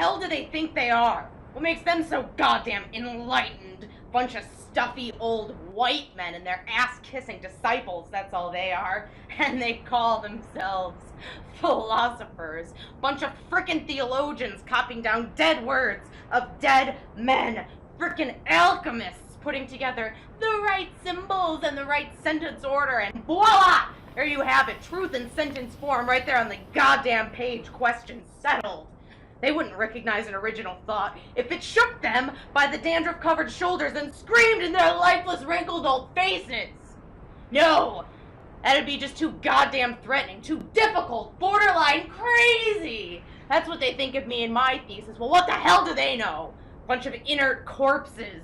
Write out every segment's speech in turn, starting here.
hell do they think they are? What makes them so goddamn enlightened? Bunch of stuffy old white men and their ass-kissing disciples, that's all they are. And they call themselves philosophers. Bunch of frickin' theologians copying down dead words of dead men. Frickin' alchemists putting together the right symbols and the right sentence order, and voila! There you have it, truth in sentence form right there on the goddamn page, question settled. They wouldn't recognize an original thought if it shook them by the dandruff-covered shoulders and screamed in their lifeless, wrinkled old faces. No, that'd be just too goddamn threatening, too difficult, borderline crazy. That's what they think of me in my thesis. Well, what the hell do they know? Bunch of inert corpses,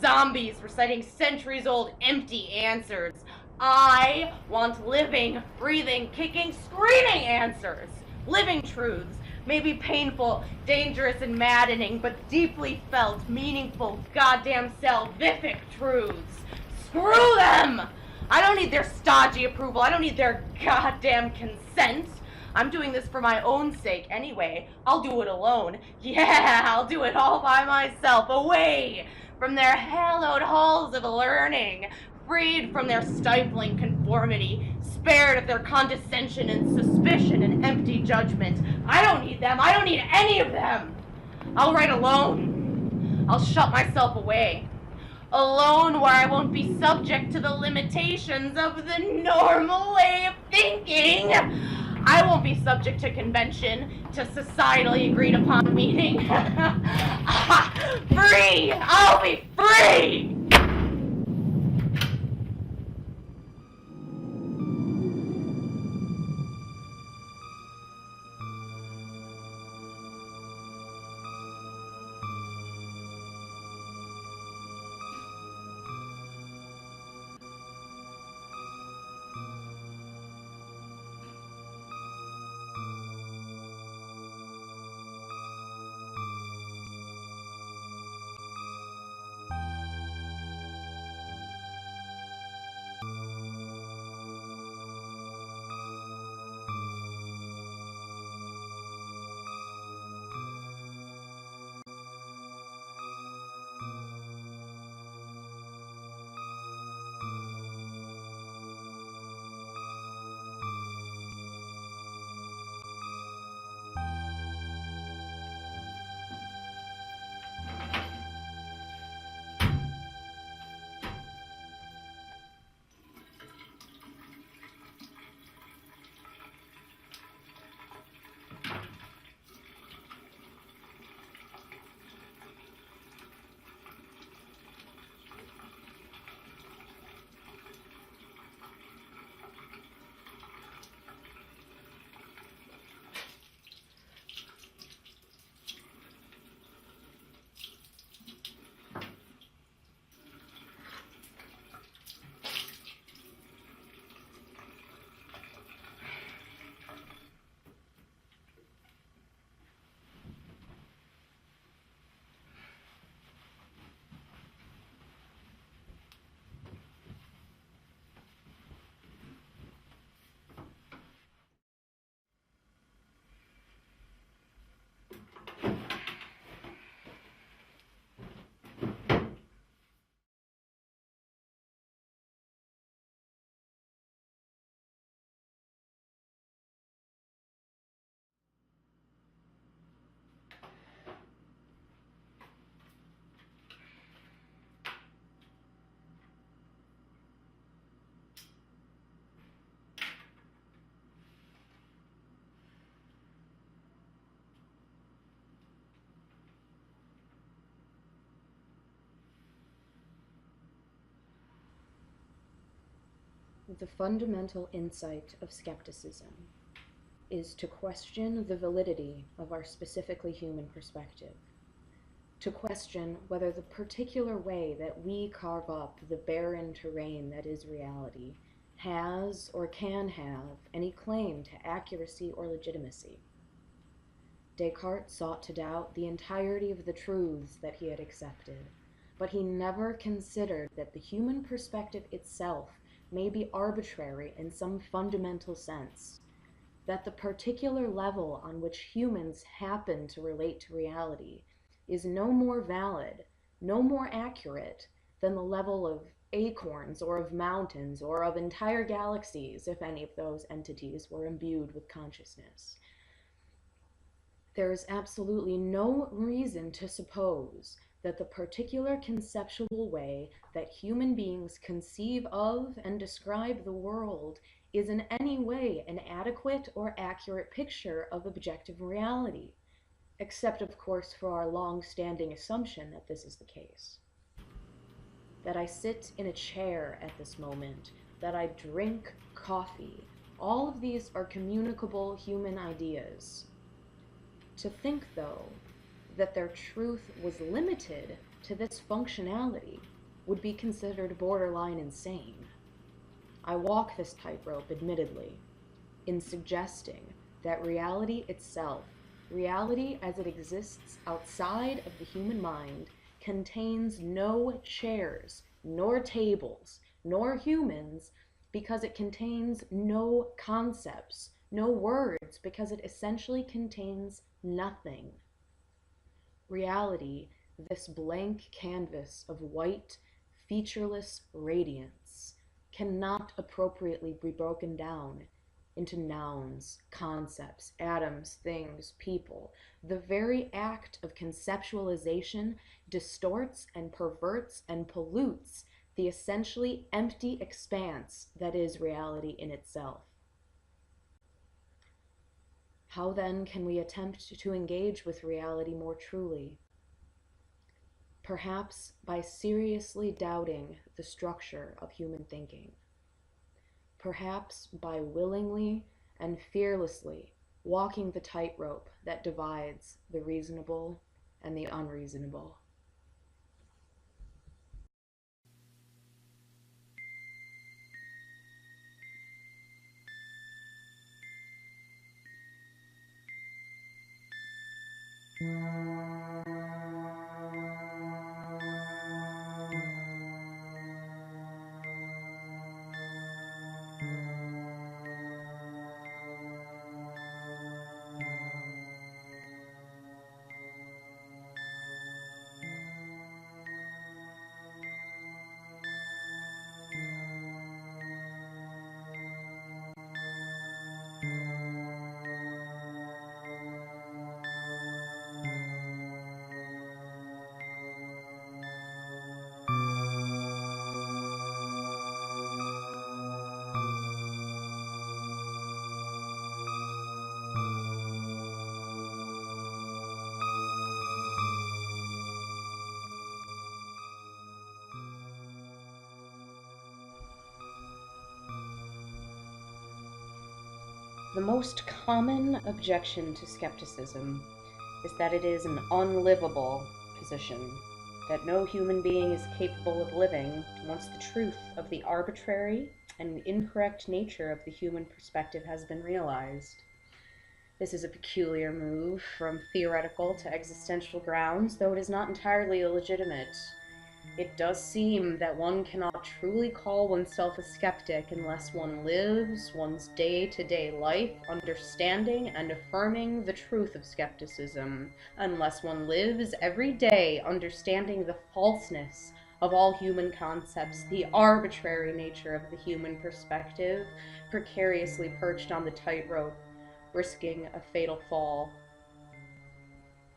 zombies reciting centuries-old empty answers. I want living, breathing, kicking, screaming answers. Living truths. Maybe painful, dangerous, and maddening, but deeply felt, meaningful, goddamn salvific truths. Screw them! I don't need their stodgy approval. I don't need their goddamn consent. I'm doing this for my own sake anyway. I'll do it alone. Yeah, I'll do it all by myself, away from their hallowed halls of learning, freed from their stifling conformity, spared of their condescension and suspicion and empty judgment. I don't need them. I don't need any of them. I'll write alone. I'll shut myself away. Alone, where I won't be subject to the limitations of the normal way of thinking. I won't be subject to convention, to societally agreed upon meaning. Free! I'll be free! The fundamental insight of skepticism is to question the validity of our specifically human perspective, to question whether the particular way that we carve up the barren terrain that is reality has or can have any claim to accuracy or legitimacy. Descartes sought to doubt the entirety of the truths that he had accepted, but he never considered that the human perspective itself may be arbitrary in some fundamental sense, that the particular level on which humans happen to relate to reality is no more valid, no more accurate than the level of acorns or of mountains or of entire galaxies, if any of those entities were imbued with consciousness. There is absolutely no reason to suppose that the particular conceptual way that human beings conceive of and describe the world is in any way an adequate or accurate picture of objective reality, except, of course, for our long-standing assumption that this is the case. That I sit in a chair at this moment, that I drink coffee, all of these are communicable human ideas. To think, though, that their truth was limited to this functionality would be considered borderline insane. I walk this tightrope, admittedly, in suggesting that reality itself, reality as it exists outside of the human mind, contains no chairs, nor tables, nor humans, because it contains no concepts, no words, because it essentially contains nothing. Reality, this blank canvas of white, featureless radiance, cannot appropriately be broken down into nouns, concepts, atoms, things, people. The very act of conceptualization distorts and perverts and pollutes the essentially empty expanse that is reality in itself. How then can we attempt to engage with reality more truly? Perhaps by seriously doubting the structure of human thinking. Perhaps by willingly and fearlessly walking the tightrope that divides the reasonable and the unreasonable. The most common objection to skepticism is that it is an unlivable position, that no human being is capable of living once the truth of the arbitrary and incorrect nature of the human perspective has been realized. This is a peculiar move from theoretical to existential grounds, though it is not entirely illegitimate. It does seem that one cannot truly call oneself a skeptic unless one lives one's day-to-day life understanding and affirming the truth of skepticism, unless one lives every day understanding the falseness of all human concepts, the arbitrary nature of the human perspective, precariously perched on the tightrope, risking a fatal fall.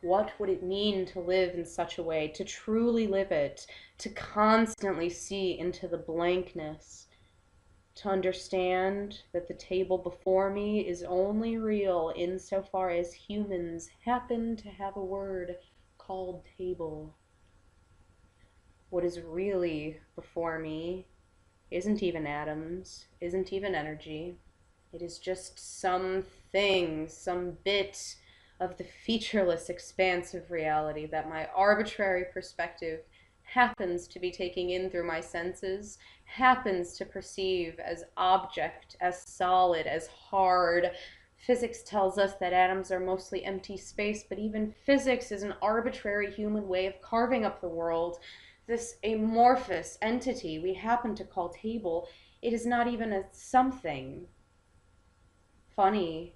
What would it mean to live in such a way, to truly live it, to constantly see into the blankness, to understand that the table before me is only real insofar as humans happen to have a word called table? What is really before me isn't even atoms, isn't even energy. It is just some thing, some bit of the featureless expanse of reality that my arbitrary perspective happens to be taking in through my senses, happens to perceive as object, as solid, as hard. Physics tells us that atoms are mostly empty space, but even physics is an arbitrary human way of carving up the world. This amorphous entity we happen to call table, it is not even a something. Funny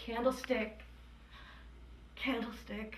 Candlestick. Candlestick.